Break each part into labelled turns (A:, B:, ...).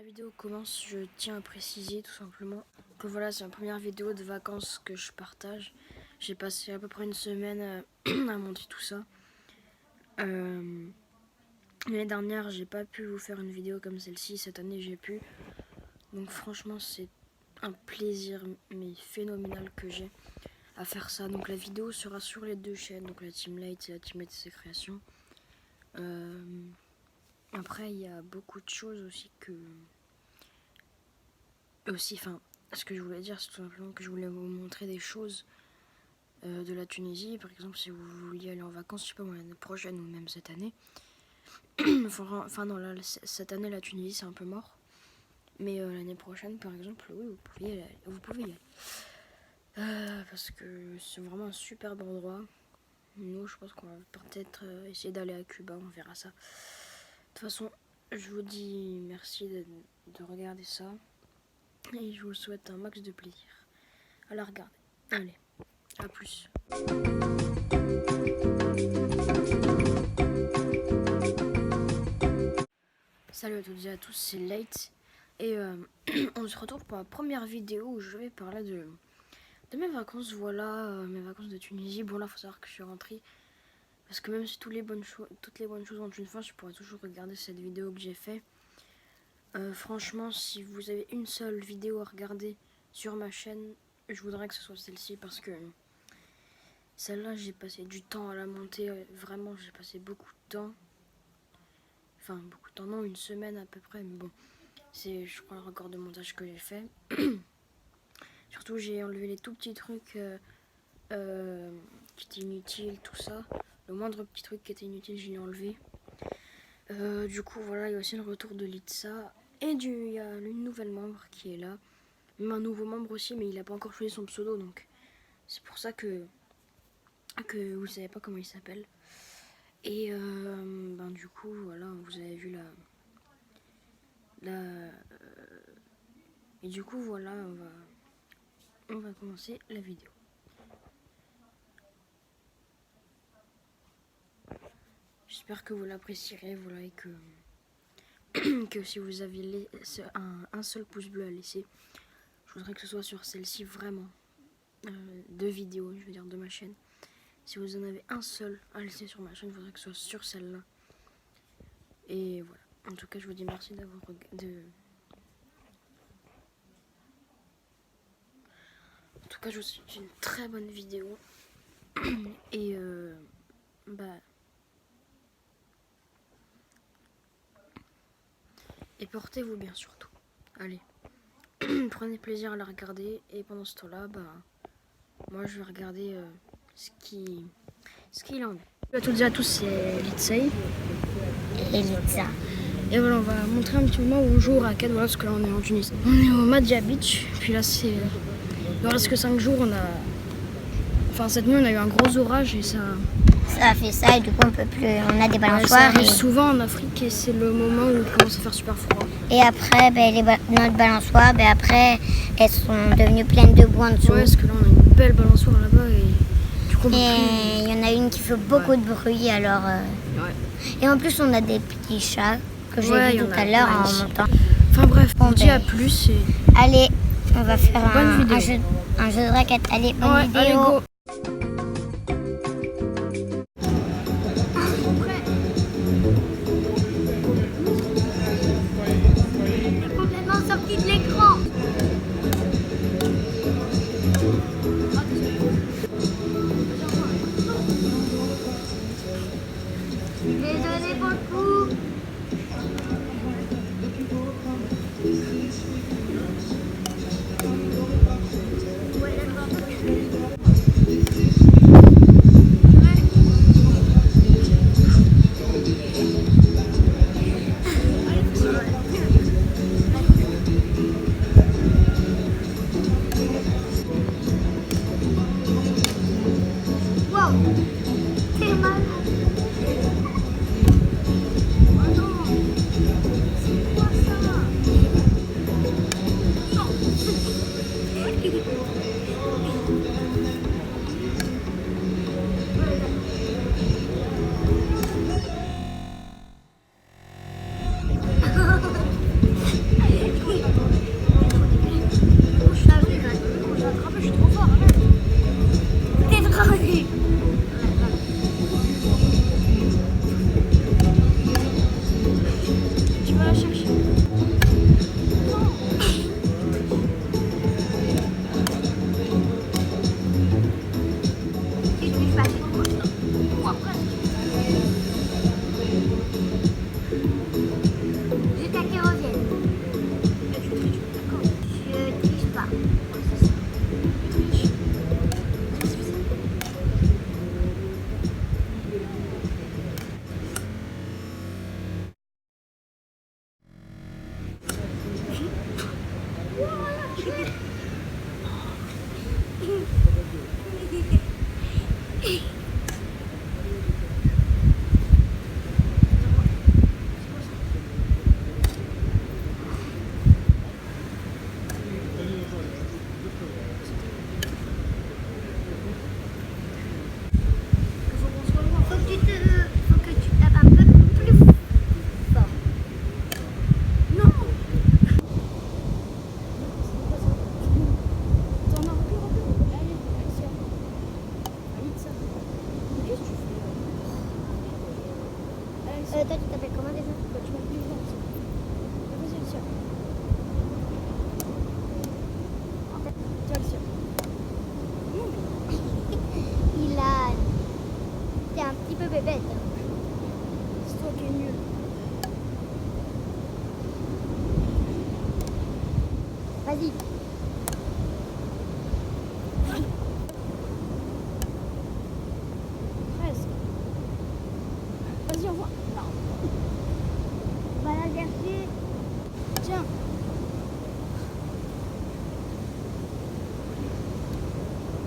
A: vidéo commence, je tiens à préciser tout simplement que voilà, c'est ma première vidéo de vacances que je partage. J'ai passé à peu près une semaine à monter tout ça. L'année dernière, j'ai pas pu vous faire une vidéo comme celle-ci. Cette année, j'ai pu. Donc franchement, c'est un plaisir mais phénoménal que j'ai à faire ça. Donc la vidéo sera sur les deux chaînes, donc la Team Light et la Team Light et ses créations. Après, il y a beaucoup de choses aussi ce que je voulais dire, c'est tout simplement que je voulais vous montrer des choses de la Tunisie. Par exemple, si vous vouliez aller en vacances, je sais pas moi, l'année prochaine ou même cette année. Enfin non, là, cette année, la Tunisie, c'est un peu mort. Mais l'année prochaine, par exemple, oui, vous pouvez y aller. Parce que c'est vraiment un superbe endroit. Nous, je pense qu'on va peut-être essayer d'aller à Cuba, on verra ça. De toute façon, je vous dis merci de regarder ça. Et je vous souhaite un max de plaisir à la regarder. Allez, à plus. Salut à toutes et à tous, c'est Light. Et on se retrouve pour la première vidéo où je vais parler de mes vacances. Voilà, mes vacances de Tunisie. Bon, là, il faut savoir que je suis rentrée. Parce que même si toutes les bonnes choses ont une fin, je pourrais toujours regarder cette vidéo que j'ai fait. Franchement, si vous avez une seule vidéo à regarder sur ma chaîne, je voudrais que ce soit celle-ci parce que celle-là, j'ai passé du temps à la monter. Vraiment, j'ai passé beaucoup de temps. Enfin, beaucoup de temps, non, une semaine à peu près. Mais bon, c'est, je crois, le record de montage que j'ai fait. Surtout, j'ai enlevé les tout petits trucs qui étaient inutiles, tout ça. Le moindre petit truc qui était inutile, je l'ai enlevé. Du coup, voilà, il y a aussi le retour de Litsa. Et il y a une nouvelle membre qui est là. Même un nouveau membre aussi, mais il n'a pas encore choisi son pseudo. Donc, c'est pour ça que vous ne savez pas comment il s'appelle. Et du coup, voilà, vous avez vu et du coup, voilà, on va commencer la vidéo. J'espère que vous l'apprécierez, voilà, et que si vous avez un seul pouce bleu à laisser, je voudrais que ce soit sur celle-ci vraiment. Deux vidéos, je veux dire, de ma chaîne. Si vous en avez un seul à laisser sur ma chaîne, je voudrais que ce soit sur celle-là. Et voilà. En tout cas, je vous dis merci d'avoir regardé. En tout cas, je vous souhaite une très bonne vidéo. Et et portez-vous bien surtout. Allez. Prenez plaisir à la regarder. Et pendant ce temps-là, moi je vais regarder ce qu'il en est. Salut à toutes et à tous, c'est Litsei.
B: Et Litsa.
A: Et voilà, on va montrer un petit moment où on joue au raquette, voilà, parce que là on est en Tunisie. On est au Madja Beach, puis là c'est... Il ne reste que 5 jours, cette nuit on a eu un gros orage et ça
B: Ça a fait ça et du coup on peut plus, on a des
A: ça
B: balançoires.
A: arrive souvent en Afrique et c'est le moment où il commence à faire super froid.
B: Et après, notre balançoire, après, elles sont devenues pleines de boue en dessous.
A: Ouais, parce que là on a une belle balançoire là-bas et du coup
B: Et il y en a une qui fait beaucoup de bruit alors. Et en plus on a des petits chats que j'ai vu tout à l'heure en montant.
A: Enfin bref, on dit à
B: ben,
A: plus et...
B: Allez, on va faire
A: un
B: jeu de raquette. Allez, bonne vidéo.
A: Allez, go.
B: Complètement sorti de l'écran. Désolé pour le coup. Faut que tu tapes un peu plus fort.
A: Non. T'en as recule. Allez, Alicia. Alicia. Qu'est-ce que tu fais là? Alicia.
B: Toi, tu t'appelles comment déjà?
A: Bah, tu m'as plus vite, Alicia. Vas-y, Alicia. Tiens, Alicia.
B: Il a... T'es un petit peu bébête.
A: C'est toi qui es nul.
B: Vas-y.
A: Presque. Vas-y, envoie. Non.
B: Va la chercher.
A: Tiens.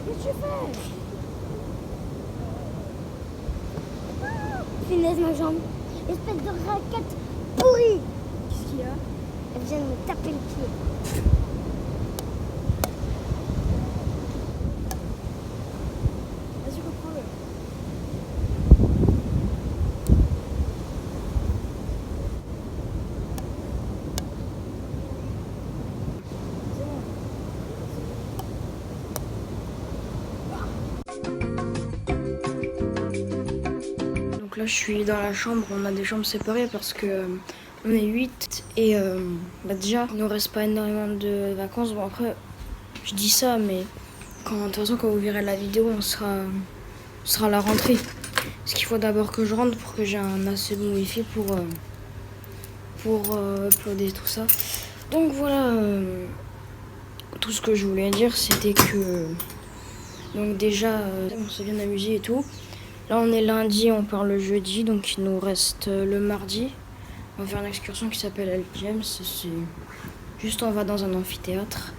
A: Qu'est-ce que tu fais?
B: Finesse ma jambe. Espèce de raquette pourrie.
A: Qu'est-ce qu'il y a?
B: Elle vient de me taper le pied.
A: Vas-y, reprends-le. Donc là, je suis dans la chambre. On a des chambres séparées parce que on est 8 et bah déjà, il nous reste pas énormément de vacances. Bon, après, je dis ça, mais de toute façon, quand vous verrez la vidéo, on sera à la rentrée. Parce qu'il faut d'abord que je rentre pour que j'ai un assez bon wifi pour uploader tout ça. Donc voilà, tout ce que je voulais dire, c'était que donc déjà, on s'est bien amusé et tout. Là, on est lundi, on part le jeudi, donc il nous reste le mardi. On va faire une excursion qui s'appelle El James. C'est juste, on va dans un amphithéâtre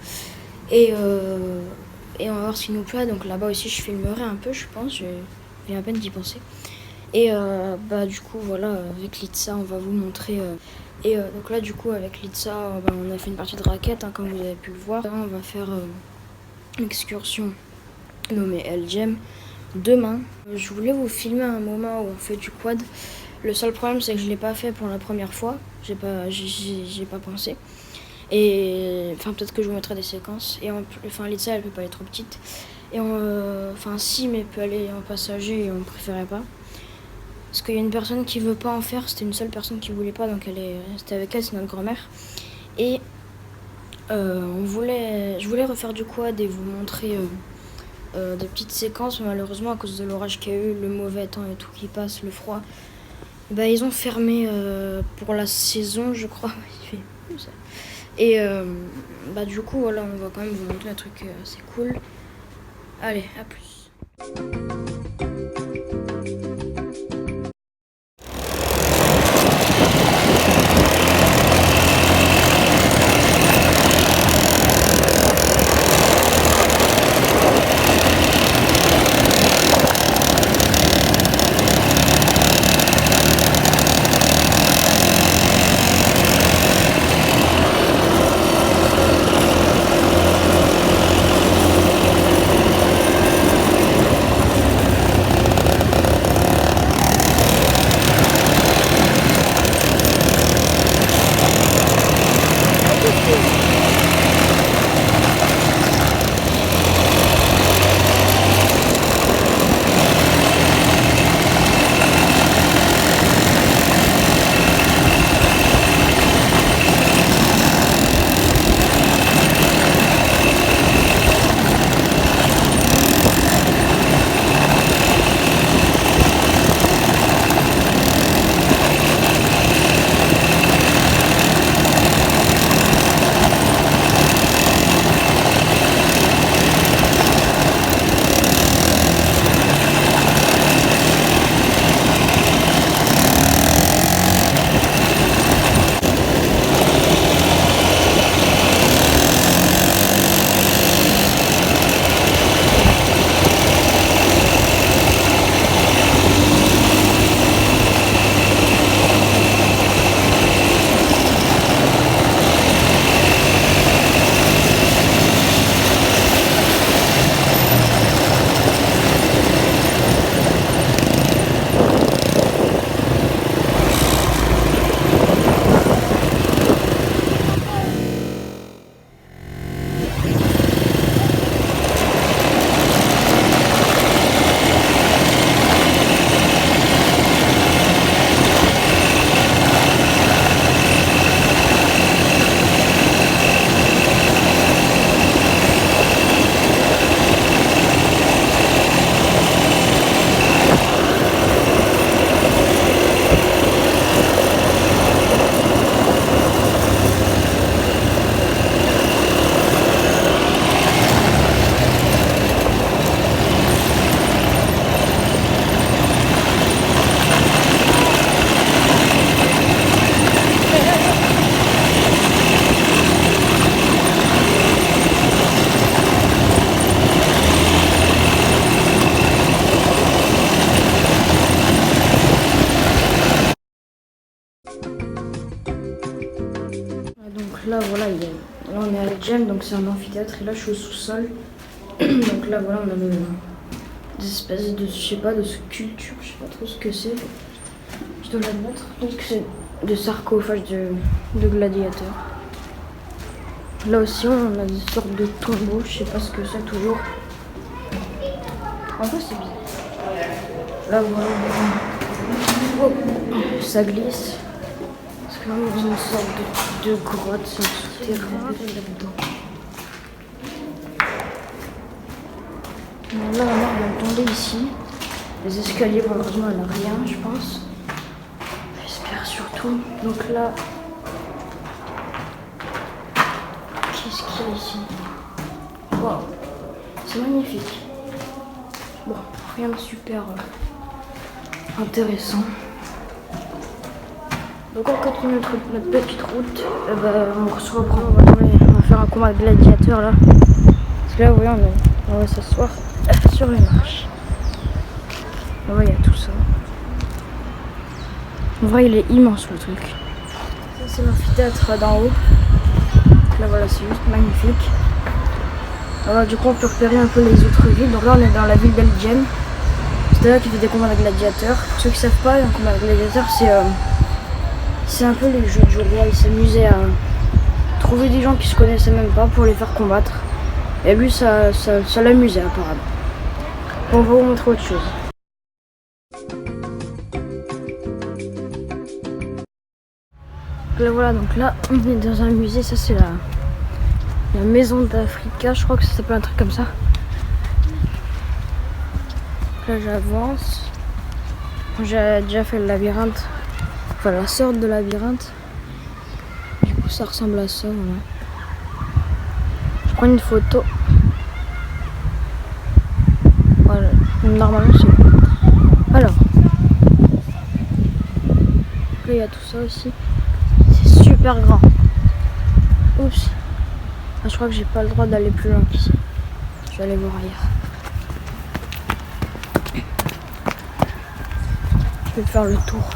A: et on va voir ce qui nous plaît. Donc là-bas aussi, je filmerai un peu, je pense. Je viens à peine d'y penser. Et bah du coup, voilà, avec Litsa, on va vous montrer. Donc là, du coup, avec Litsa, bah, on a fait une partie de raquette, hein, comme vous avez pu le voir. Là, on va faire une excursion nommée El James demain. Je voulais vous filmer un moment où on fait du quad. Le seul problème, c'est que je l'ai pas fait pour la première fois. J'ai pas pensé. Et enfin, peut-être que je vous mettrai des séquences. Et enfin, Litsa, elle peut pas être trop petite. Et enfin, si, mais elle peut aller en passager et on préférait pas. Parce qu'il y a une personne qui veut pas en faire. C'était une seule personne qui voulait pas, donc elle est restée avec elle, c'est notre grand-mère. Et je voulais refaire du quad et vous montrer des petites séquences. Mais malheureusement, à cause de l'orage qu'il y a eu, le mauvais temps et tout qui passe, le froid, bah, ils ont fermé pour la saison, je crois. Et bah, du coup, voilà, on va quand même vous montrer un truc assez cool. Allez, à plus. là, voilà, là on est à la Gem, donc c'est un amphithéâtre. Et là, je suis au sous-sol. Donc là, voilà, on a des espèces de, je sais pas, de sculptures, je sais pas trop ce que c'est. Je dois l'admettre. Donc c'est des sarcophages de gladiateurs. Là aussi, on a des sortes de tombeaux, je sais pas ce que c'est toujours. En fait, c'est bizarre. Là, voilà. Oh, ça glisse. Parce que là, on est dans une sorte de grotte, c'est un souterrain là-dedans. Là, la mère vient de tomber ici. Les escaliers, malheureusement, elle n'a rien, je pense. J'espère surtout. Donc là, qu'est-ce qu'il y a ici? Waouh, c'est magnifique. Bon, rien de super intéressant. Donc on continue notre petite route. On se reprend, on va faire un combat de gladiateurs là. Parce que là, vous voyez, on va s'asseoir sur les marches. On voit, il y a tout ça. En vrai, il est immense le truc. Ça, c'est l'amphithéâtre d'en haut. Là, voilà, c'est juste magnifique. Alors, du coup, on peut repérer un peu les autres villes. Donc là, on est dans la ville d'Elgem. C'est là qui fait des combats de gladiateurs. Pour ceux qui ne savent pas, un combat de gladiateurs, c'est un peu les jeux du roi. Ils s'amusaient à trouver des gens qui se connaissaient même pas pour les faire combattre. Et lui, ça l'amusait apparemment. On va vous montrer autre chose. Là, voilà, donc là, on est dans un musée. Ça, c'est la maison d'Africa. Je crois que ça s'appelle un truc comme ça. Là, j'avance. J'ai déjà fait le labyrinthe. Enfin, la sorte de labyrinthe. Du coup, ça ressemble à ça, voilà. Je prends une photo. Voilà. Normalement, c'est... Alors. Là, il y a tout ça aussi. C'est super grand. Oups. Ah, je crois que j'ai pas le droit d'aller plus loin qu'ici. Je vais aller voir ailleurs. Je vais faire le tour.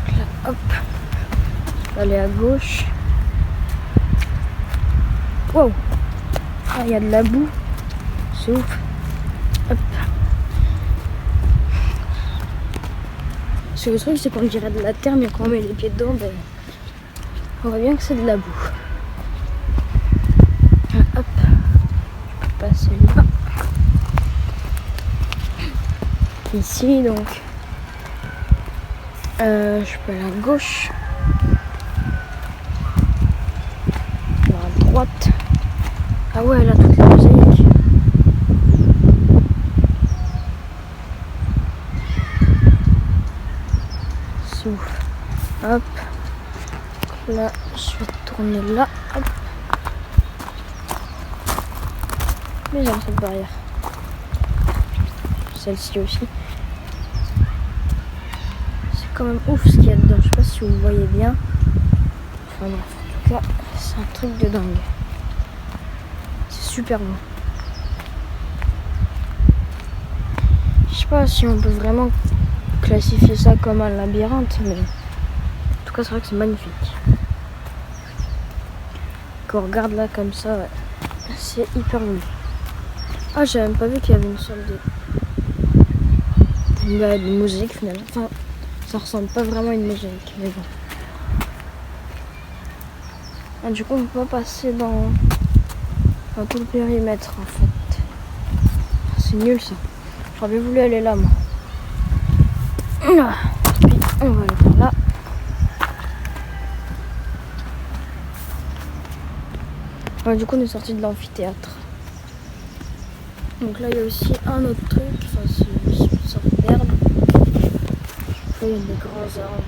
A: Là, hop. Je vais aller à gauche. Wow. Ah, il y a de la boue. C'est ouf. Hop. Parce que le truc, c'est qu'on dirait de la terre, mais quand on met les pieds dedans, ben, on voit bien que c'est de la boue. Hop. Je peux passer là. Ici, donc. Je peux aller à gauche. À droite. Ah ouais, là, toute la mosaïque. C'est ouf. Hop. Là, je vais tourner là. Hop. Mais j'aime cette barrière. Celle-ci aussi. C'est quand même ouf ce qu'il y a dedans. Je sais pas si vous voyez bien. Enfin bref, en tout cas, c'est un truc de dingue. C'est super beau. Je sais pas si on peut vraiment classifier ça comme un labyrinthe, mais en tout cas, c'est vrai que c'est magnifique. Quand on regarde là comme ça, ouais, c'est hyper joli. Ah, j'avais même pas vu qu'il y avait une sorte de mosaïque finalement. Enfin, ça ressemble pas vraiment à une mosaïque, mais bon. Ah, du coup, on peut pas passer dans tout le périmètre en fait. C'est nul ça. J'aurais voulu aller là, moi. Puis, on va aller par là. Ouais, du coup, on est sorti de l'amphithéâtre. Donc là, il y a aussi un autre truc. Enfin, c'est une sorte d'herbe. Là, il y a des grands arbres.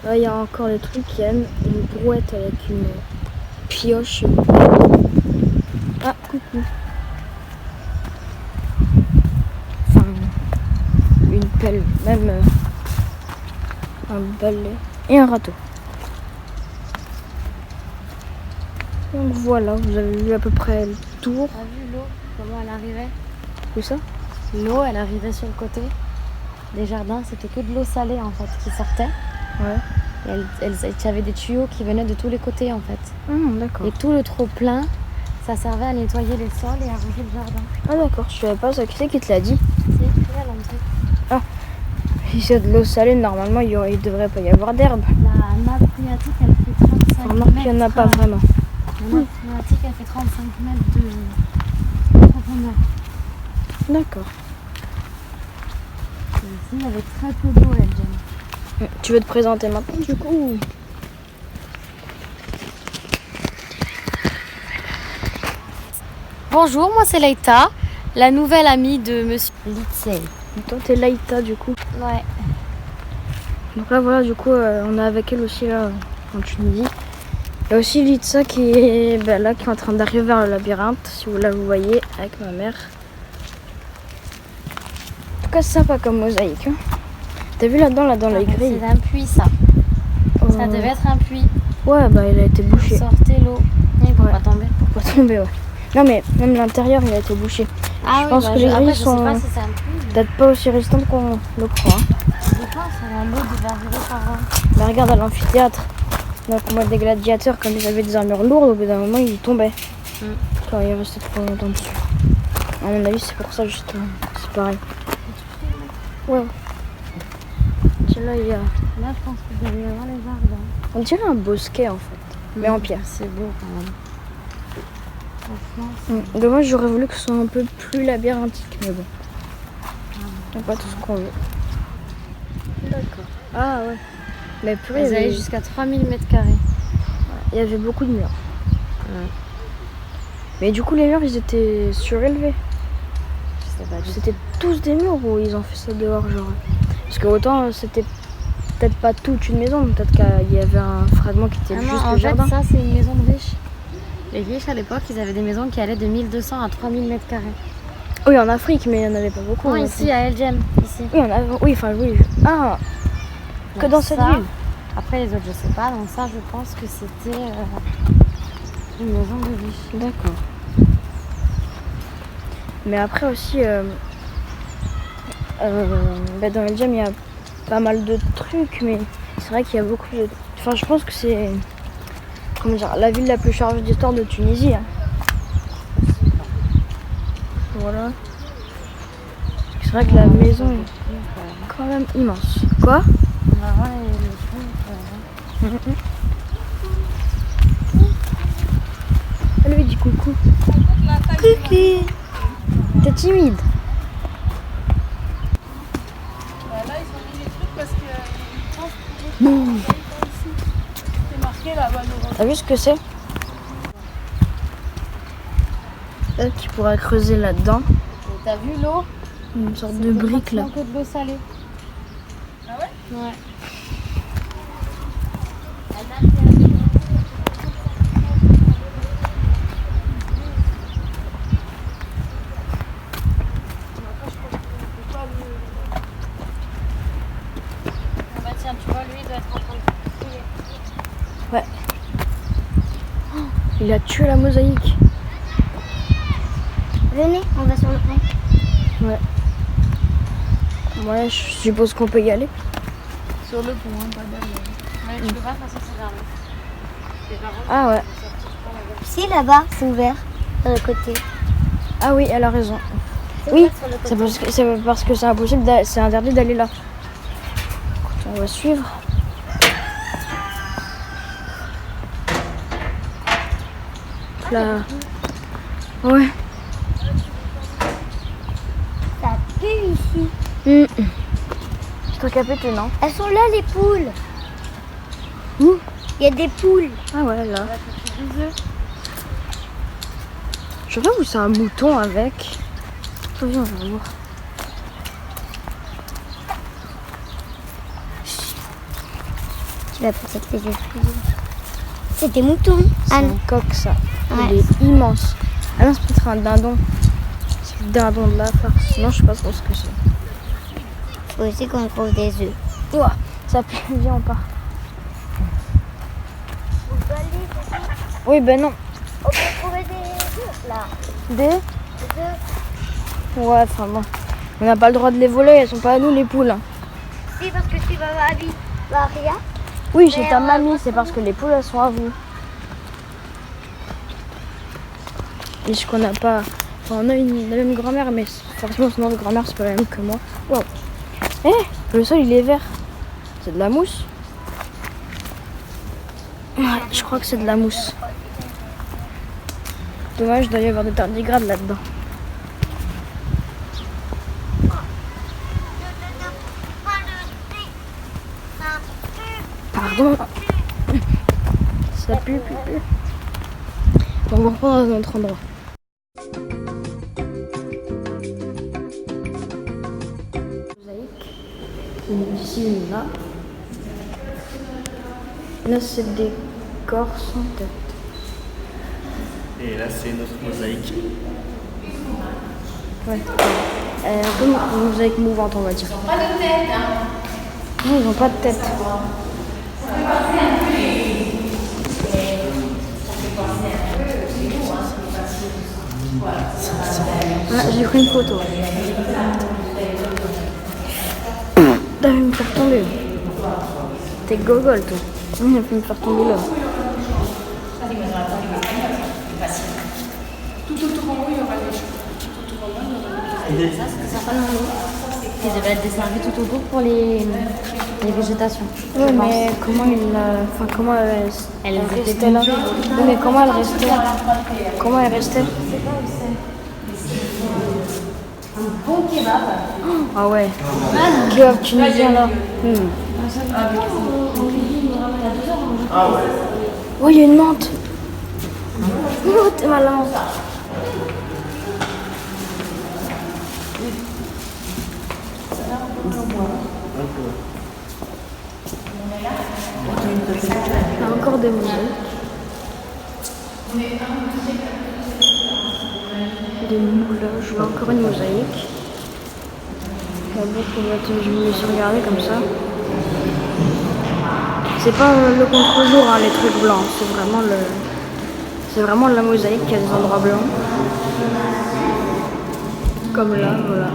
A: Là, il y a encore les trucs. Il y a une brouette avec une pioche. Ah, coucou. Enfin, une pelle. Même un balai. Et un râteau. Donc voilà, vous avez vu à peu près le tour.
B: T'as vu l'eau, comment elle arrivait?
A: Où ça?
C: l'eau, elle arrivait sur le côté des jardins. C'était que de l'eau salée, en fait, qui sortait.
A: Ouais.
C: Et il y avait des tuyaux qui venaient de tous les côtés, en fait.
A: D'accord.
C: Et tout le trop-plein, ça servait à nettoyer les sols et à arroser le jardin.
A: Ah d'accord, je savais pas ça. Qui c'est qui te l'a dit?
C: C'est écrit à l'entrée.
A: Si c'est de l'eau salée, normalement, il devrait pas y avoir d'herbe.
C: La nappe phréatique, elle fait 35
A: Remarque
C: mètres.
A: qu'il n'y en a pas vraiment.
C: La nappe phréatique, elle fait 35 mètres de profondeur.
A: D'accord.
C: Et ici, il y avait très peu d'eau, Jen.
A: Tu veux te présenter maintenant, du coup?
C: Bonjour, moi c'est Leïta, la nouvelle amie de Monsieur Litzel.
A: Toi, t'es Laïta, du coup.
C: Ouais.
A: Donc là, voilà, du coup, on est avec elle aussi, là, en Tunisie. Il y a aussi Litsa qui est là, qui est en train d'arriver vers le labyrinthe, si vous la voyez, avec ma mère. En tout cas, c'est sympa comme mosaïque. Hein. T'as vu là-dedans, là, dans la grille?
C: C'est un puits, ça. Ça devait être un puits.
A: Ouais, bah, il a été bouché.
C: Sortez l'eau. Et pour pas tomber.
A: Pour pas tomber, ouais. Non, mais même l'intérieur, il a été bouché. Je pense que les grilles sont
C: je sais pas si c'est un puits.
A: peut-être pas aussi résistantes qu'on le croit.
C: Je pense que l'eau devait arriver par là.
A: Mais regarde à l'amphithéâtre. Donc, moi, des gladiateurs, quand ils avaient des armures lourdes, au bout d'un moment, ils tombaient. Quand ils restaient trop longtemps dessus. À mon avis, c'est pour ça, justement. C'est pareil. Ouais. Tiens, là, il y a...
C: Là, je pense qu'il devait y avoir les arbres.
A: On dirait un bosquet, en fait. Mais en pierre.
C: C'est beau, quand même. Franchement,
A: Dommage, j'aurais voulu que ce soit un peu plus labyrinthique, mais bon. On n'a pas tout ce qu'on veut. D'accord. Ah ouais. Mais plus,
C: ils allaient jusqu'à 3000 mètres carrés.
A: il y avait beaucoup de murs. Mais du coup, les murs, ils étaient surélevés.
C: Je sais pas du tout.
A: C'était tous des murs ou ils ont fait ça dehors, genre? Parce que autant, c'était peut-être pas toute une maison, peut-être qu'il y avait un fragment qui était juste le jardin.
C: En fait, ça, c'est une maison de riches. Les riches, à l'époque, ils avaient des maisons qui allaient de 1200 à 3000 mètres carrés.
A: Oui, en Afrique, mais il n'y en avait pas beaucoup.
C: Non, ici, à El Jem, ici.
A: Oui, oui. Ah, que
C: Donc
A: dans cette
C: ça,
A: ville.
C: Après, les autres, je sais pas. Donc ça, je pense que c'était une maison de riches.
A: D'accord. Mais après aussi, dans El Jem, il y a pas mal de trucs, mais c'est vrai qu'il y a beaucoup de... Enfin, je pense que c'est... Comment dire, la ville la plus chargée d'histoire de Tunisie. Hein. Voilà. C'est vrai que la maison est quand même immense. Quoi?
C: On va voir les trucs.
A: Elle lui dit coucou. Coucou. T'es timide.
D: Là, ils ont mis les trucs parce que c'est marqué là-bas.
A: T'as vu ce que c'est? Peut-être qu'il pourrait creuser là-dedans.
C: T'as vu l'eau?
A: Une sorte de brique là.
C: C'est que de l'eau salée.
D: Ah ouais?
C: Ouais. Bah tiens, tu vois, lui, il doit être en train de fouiller.
A: Ouais. Oh, il a tué la mosaïque.
B: Venez, on va sur le pont.
A: Ouais. Ouais, je suppose qu'on peut y aller.
D: Sur le pont, hein, pas derrière.
C: Mais tu peux pas faire ça, c'est derrière.
A: Ah ouais.
B: Si, là-bas, c'est ouvert, de l'autre côté.
A: Ah oui, elle a raison.
B: C'est
A: Oui,
B: ouvert sur le côté.
A: c'est parce que c'est impossible, c'est interdit d'aller là. Écoute, on va suivre. Là. Ouais.
B: Ça pue ici.
A: C'est truc à péter, non?
B: Elles sont là, les poules.
A: Où?
B: Il y a des poules.
A: Ah ouais, là. Je sais pas où c'est un mouton avec. Attends, viens, on va voir.
B: Tu vas peut-être les effrayer. C'est des moutons.
A: C'est
B: Anne.
A: un coq, ça.
B: Ouais.
A: Il est immense. Ah non, c'est peut-être un dindon. C'est le dindon de la farce. Sinon, je sais pas trop ce que c'est.
B: Il faut aussi qu'on trouve des œufs.
A: Ouah, ça pue. Viens, on part. Oui, ben non.
B: On peut trouver des œufs, là.
A: Des?
B: Des œufs.
A: Ouais, enfin bon. On n'a pas le droit de les voler, elles sont pas à nous les poules.
B: Si, parce que si maman a dit Maria.
A: Oui, c'est ta mamie, c'est parce que les poules elles sont à vous. Puisqu'on n'a pas. Enfin, on a la même grand-mère, mais forcément son autre grand-mère c'est pas la même que moi. Wow. Eh, le sol il est vert. C'est de la mousse? Ouais, je crois que c'est de la mousse. Dommage, il doit y avoir des tardigrades là-dedans. Pardon. Ça pue. Bon, on va reprendre dans un autre endroit. Ici, là. Là, c'est des corps sans tête.
E: Et là, c'est notre mosaïque.
A: Ouais. Un peu une mosaïque mouvante, on va dire.
D: Ils n'ont pas de tête, hein.
A: Non, ils n'ont pas de tête. Ah, j'ai pris une photo. T'as vu me faire tomber. T'es gogol, toi. Il a pu me faire tomber là.
D: Tout autour en haut, il y aura les choses. Tout autour en bas, il y aura les choses.
C: Ça, c'est certainement nous. Ils devaient être desservis tout autour pour les végétations.
A: Ouais, mais comment comment elle restait là? Oui, mais comment elle restait? Comment elle restait?
C: Un bon kebab.
A: Ah ouais. Kebab tunisien là. Oh, il y a une menthe. Oh, t'es malin. Il y a encore des mosaïques. Des moulages. Je vois encore une mosaïque. Je me laisse regarder comme ça. C'est pas le contre-jour, hein, les trucs blancs. C'est vraiment la mosaïque qui a des endroits blancs. Comme là, voilà.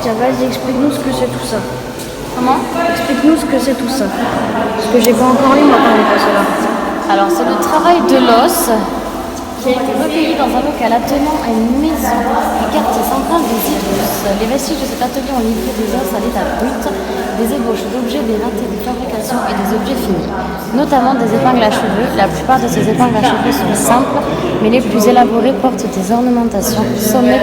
A: Tiens, vas-y, explique-nous ce que c'est tout ça.
C: Comment?
A: Explique-nous ce que c'est tout ça. Parce que j'ai pas encore lu moi quand on est passé là.
C: Alors, c'est le travail de l'os qui a été recueilli dans un local attenant à une maison du quartier central des Idrus. Les vestiges de cet atelier ont livré des os à l'état brut, des ébauches d'objets, des ratés de fabrication et des objets finis, notamment des épingles à cheveux. La plupart de ces épingles à cheveux sont simples, mais les plus élaborées portent des ornementations, sommets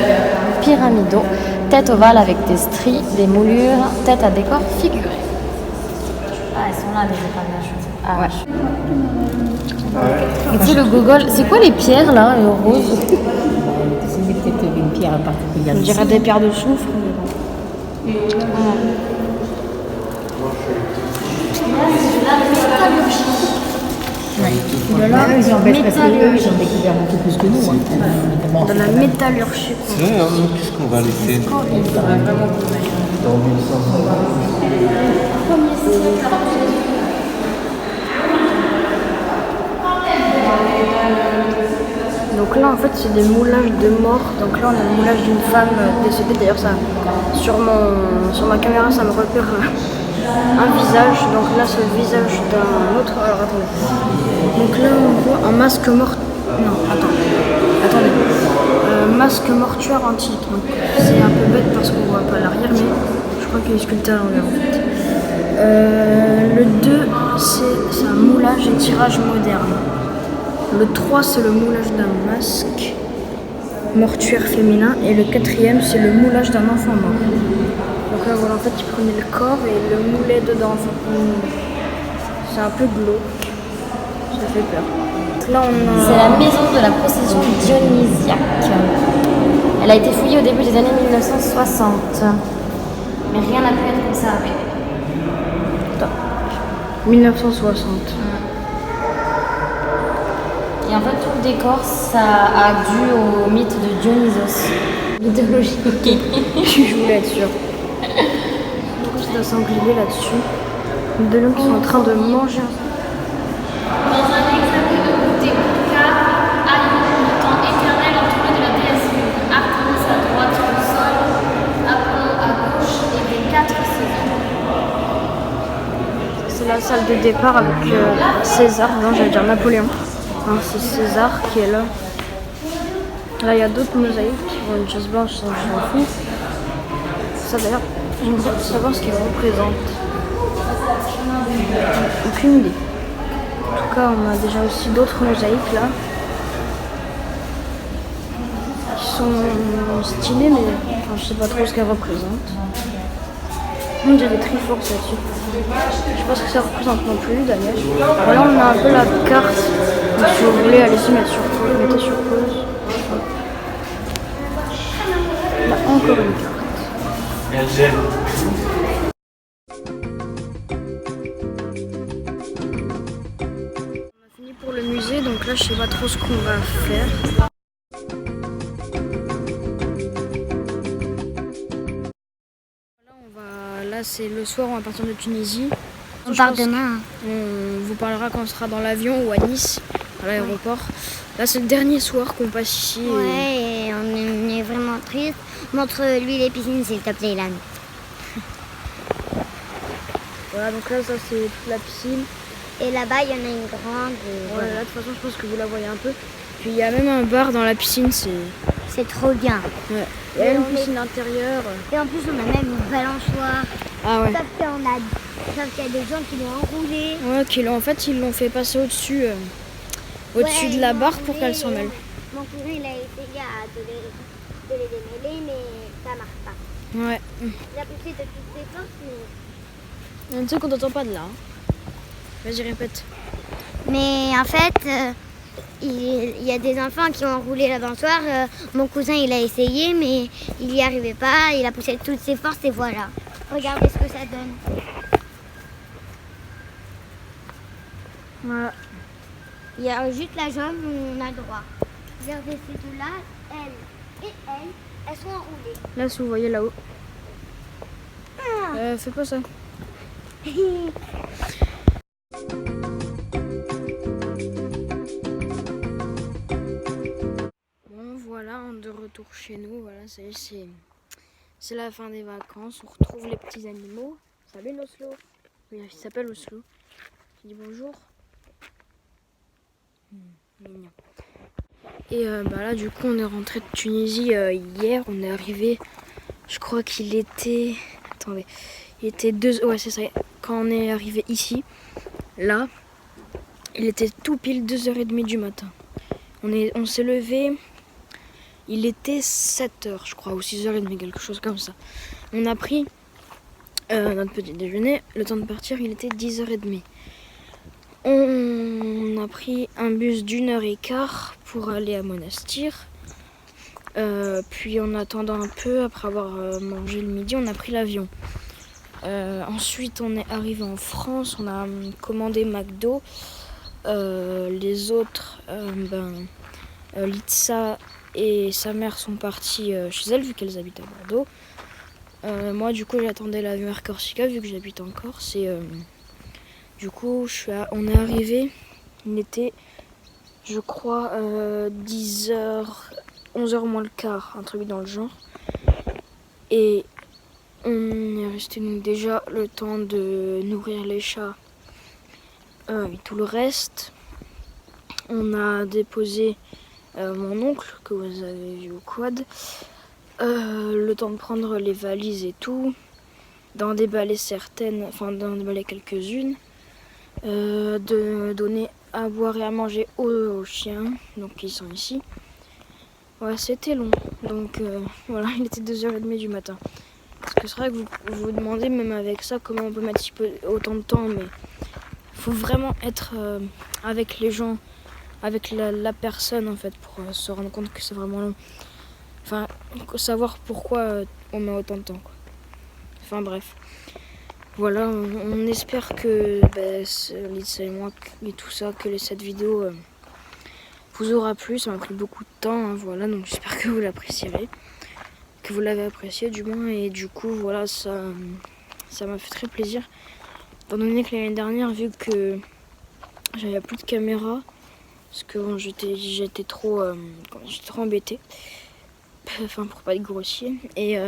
C: pyramidaux, tête ovale avec des stries, des moulures, tête à décor figuré. Ah, elles sont là les épingles à cheveux. Ah ouais. Et tu sais, le gogol, c'est quoi les pierres là, roses?
F: C'est peut-être une pierre particulière.
A: On dirait des pierres de soufre.
F: De là, ils en mettent parce qu'eux, ils ont découvert beaucoup plus que nous. Hein.
A: De la métallurgie.
E: C'est vrai, hein, qu'est-ce qu'on va laisser? Donc là en fait c'est des moulages de morts. Donc là on a le moulage d'une femme décédée. D'ailleurs ça sur ma caméra ça me repère un visage. Donc là c'est le visage d'un autre. Alors attendez. Donc là on voit un masque mort. Non attendez. Masque mortuaire antique. Donc c'est un peu bête parce qu'on voit pas l'arrière, mais je crois qu'il est sculpté à l'envers en fait. Le 2 c'est un moulage et tirage moderne. Le 3 c'est le moulage d'un masque mortuaire féminin et le 4e c'est le moulage d'un enfant mort. Donc là voilà en fait il prenait le corps et le moulait dedans. Enfin, c'est un peu glauque, ça fait peur. Là,
C: C'est la maison de la procession dionysiaque. Elle a été fouillée au début des années 1960, mais rien n'a pu être conservé.
A: Attends. 1960.
C: Et en fait, tout le décor, ça a dû au mythe de Dionysos. Mythologie.
A: Je voulais être sûre.
E: races de sangliers là-dessus. Deux lions qui sont en train de manger.
C: Dans un hexagone côté car Aion, le temps éternel entouré de la déesse lune, Artémis à droite du sol, Apollon à gauche et des 4 saisons.
E: C'est la salle de départ avec César, non j'allais dire Napoléon. Hein, c'est César qui est là. Là il y a d'autres mosaïques qui ont une chaise blanche, ça je m'en fous. Ça d'ailleurs, j'aimerais savoir ce qu'ils représentent. Aucune idée. En tout cas, on a déjà aussi d'autres mosaïques là. Qui sont stylées, mais enfin, je sais pas trop ce qu'elles représentent. On dirait des Triforce là-dessus. Je sais pas ce que ça représente non plus d'ailleurs. Voilà, on a un peu la carte. Donc, si vous voulez, allez-y mettre sur pause. Mettez sur pause. Là, encore une carte.
A: On a fini pour le musée, donc là je sais pas trop ce qu'on va faire. Là c'est le soir, on va partir de Tunisie.
B: On part demain.
A: On vous parlera quand on sera dans l'avion ou à Nice, à l'aéroport. Là c'est le dernier soir qu'on passe ici.
B: Ouais, et on est vraiment triste. Montre-lui les piscines s'il te plaît, Ilan.
A: Voilà, donc là ça c'est toute la piscine.
B: Et là-bas, il y en a une grande.
A: Voilà, là de toute façon je pense que vous la voyez un peu. Puis il y a même un bar dans la piscine,
B: c'est trop bien.
A: Ouais. Il y a une piscine intérieure.
B: Et en plus, on a même une balançoire.
A: Ah ouais.
B: Sauf qu'il y a des gens qui l'ont enroulée.
A: Ouais, en fait ils l'ont fait passer au-dessus de la barre pour qu'elle s'en mêle.
B: Mon cousin, il a essayé de les démêler, mais ça marche pas.
A: Ouais.
B: Il a poussé de toutes ses forces, mais...
A: Un truc qu'on n'entend pas de là. Hein. Vas-y, répète.
B: Mais en fait, il y a des enfants qui ont enroulé la balançoire. Mon cousin, il a essayé, mais il n'y arrivait pas. Il a poussé de toutes ses forces et voilà. Regardez ce que ça donne.
A: Voilà.
B: Il y a juste la jambe où on a droit. Regardez ces deux-là, elles, elles sont enroulées.
A: Là, si vous voyez là-haut. Fais pas ça. Bon, voilà, on est de retour chez nous. Voilà, c'est la fin des vacances. On retrouve les petits animaux. Salut l'Oslo. Oui, il s'appelle Oslo. Je dis bonjour. Mignon. Et là, du coup, on est rentré de Tunisie hier. On est arrivé, je crois qu'il était... Attendez, il était 2... Ouais, c'est ça. Quand on est arrivé ici, là, il était tout pile 2h30 du matin. On s'est levé, il était 7h, je crois, ou 6h30, quelque chose comme ça. On a pris notre petit déjeuner. Le temps de partir, il était 10h30. On a pris un bus d'1h15 pour aller à Monastir. Puis en attendant un peu, après avoir mangé le midi, on a pris l'avion. Ensuite, on est arrivé en France, on a commandé McDo. Les autres, Litsa et sa mère sont parties chez elle, vu qu'elles habitent à Bordeaux. Moi, du coup, j'attendais l'avion Air Corsica, vu que j'habite en Corse. Et du coup, on est arrivé, il était, je crois, 10h, 11h moins le quart, un truc dans le genre. Et on est resté nous déjà le temps de nourrir les chats et tout le reste. On a déposé mon oncle que vous avez vu au quad. Le temps de prendre les valises et tout, d'en déballer certaines, enfin d'en déballer quelques-unes, de donner à boire et à manger aux chiens, donc ils sont ici. Ouais, c'était long, donc voilà, il était 2h30 du matin. Parce que c'est vrai que vous vous demandez, même avec ça, comment on peut mettre autant de temps, mais il faut vraiment être avec les gens, avec la personne en fait, pour se rendre compte que c'est vraiment long. Enfin, savoir pourquoi on met autant de temps, quoi. Enfin bref. Voilà, on espère que Lisa et moi et tout ça, que cette vidéo vous aura plu. Ça m'a pris beaucoup de temps, hein, voilà, donc j'espère que vous l'apprécierez. Que vous l'avez apprécié du moins, et du coup voilà, ça ça m'a fait très plaisir. Étant donné que l'année dernière, vu que j'avais plus de caméra, parce que bon, j'étais trop embêtée, enfin pour pas être grossier, et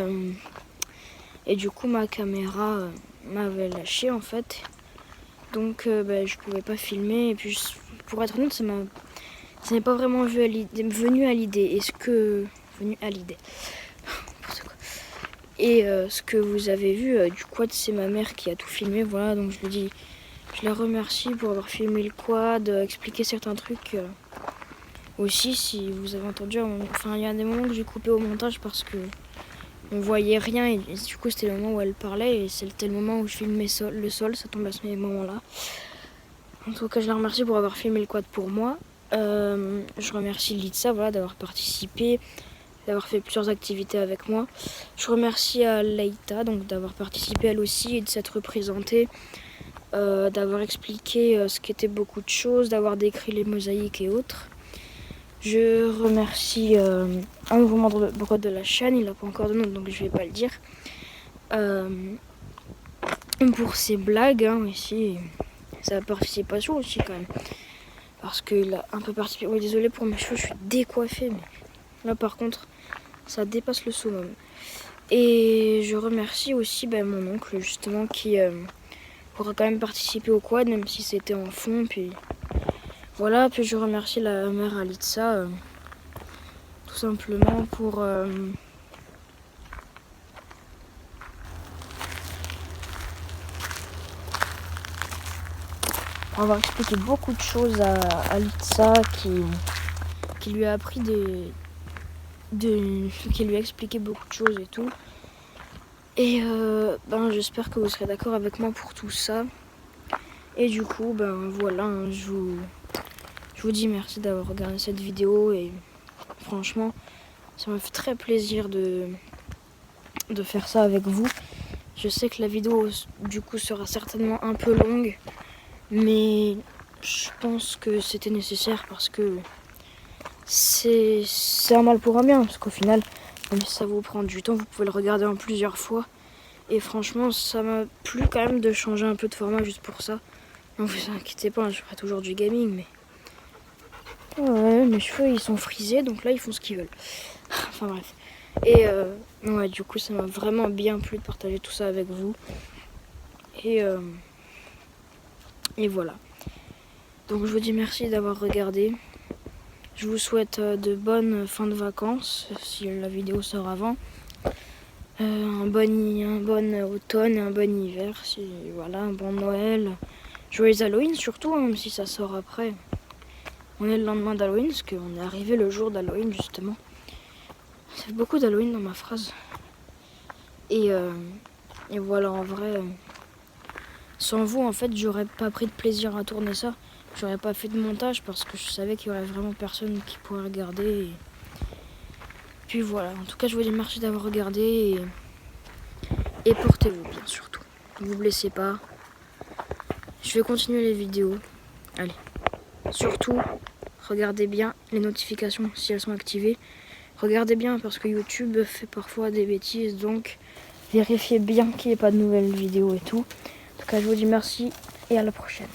A: du coup ma caméra m'avait lâché en fait, donc je pouvais pas filmer, et puis pour être honnête, ça n'est pas vraiment venu à l'idée. Et ce que vous avez vu du quad, c'est ma mère qui a tout filmé, voilà, donc je la remercie pour avoir filmé le quad, expliqué certains trucs. Aussi, si vous avez entendu, enfin il y a des moments que j'ai coupé au montage parce que on voyait rien, et du coup c'était le moment où elle parlait, et c'était le moment où je filmais le sol, ça tombe à ce moment-là. En tout cas, je la remercie pour avoir filmé le quad pour moi. Je remercie Litsa, voilà, d'avoir participé, d'avoir fait plusieurs activités avec moi. Je remercie à Leïta, donc d'avoir participé elle aussi et de s'être représentée, d'avoir expliqué ce qu'étaient beaucoup de choses, d'avoir décrit les mosaïques et autres. Je remercie un nouveau membre de la chaîne, il n'a pas encore de nom donc je vais pas le dire, pour ses blagues ici, sa participation aussi quand même, parce qu'il a un peu participé. Oui, désolé pour mes cheveux, je suis décoiffée, mais là par contre ça dépasse le summum. Et je remercie aussi mon oncle justement qui aura quand même participé au quad, même si c'était en fond. Puis voilà, puis je remercie la mère Alitza tout simplement pour avoir expliqué beaucoup de choses à Alitza, qui lui a appris qui lui a expliqué beaucoup de choses et tout. Et j'espère que vous serez d'accord avec moi pour tout ça. Et du coup, voilà, je vous dis merci d'avoir regardé cette vidéo, et franchement, ça me fait très plaisir de faire ça avec vous. Je sais que la vidéo, du coup, sera certainement un peu longue, mais je pense que c'était nécessaire parce que c'est un mal pour un bien, parce qu'au final, même si ça vous prend du temps, vous pouvez le regarder en plusieurs fois. Et franchement, ça m'a plu quand même de changer un peu de format juste pour ça. Ne vous inquiétez pas, je ferai toujours du gaming, mais... Ouais, mes cheveux ils sont frisés, donc là ils font ce qu'ils veulent. Enfin bref. Et ouais, du coup ça m'a vraiment bien plu de partager tout ça avec vous. Et voilà. Donc je vous dis merci d'avoir regardé. Je vous souhaite de bonnes fins de vacances, si la vidéo sort avant. Un bon automne et un bon hiver, voilà, un bon Noël. Joyeux Halloween surtout, même si ça sort après. On est le lendemain d'Halloween, parce qu'on est arrivé le jour d'Halloween justement. Ça fait beaucoup d'Halloween dans ma phrase. Et voilà, en vrai, sans vous en fait j'aurais pas pris de plaisir à tourner ça. J'aurais pas fait de montage parce que je savais qu'il y aurait vraiment personne qui pourrait regarder. Puis voilà, en tout cas je vous dis merci d'avoir regardé, et portez-vous bien surtout. Ne vous blessez pas. Je vais continuer les vidéos. Allez, surtout regardez bien les notifications si elles sont activées. Regardez bien parce que YouTube fait parfois des bêtises, donc vérifiez bien qu'il n'y ait pas de nouvelles vidéos et tout. En tout cas je vous dis merci et à la prochaine.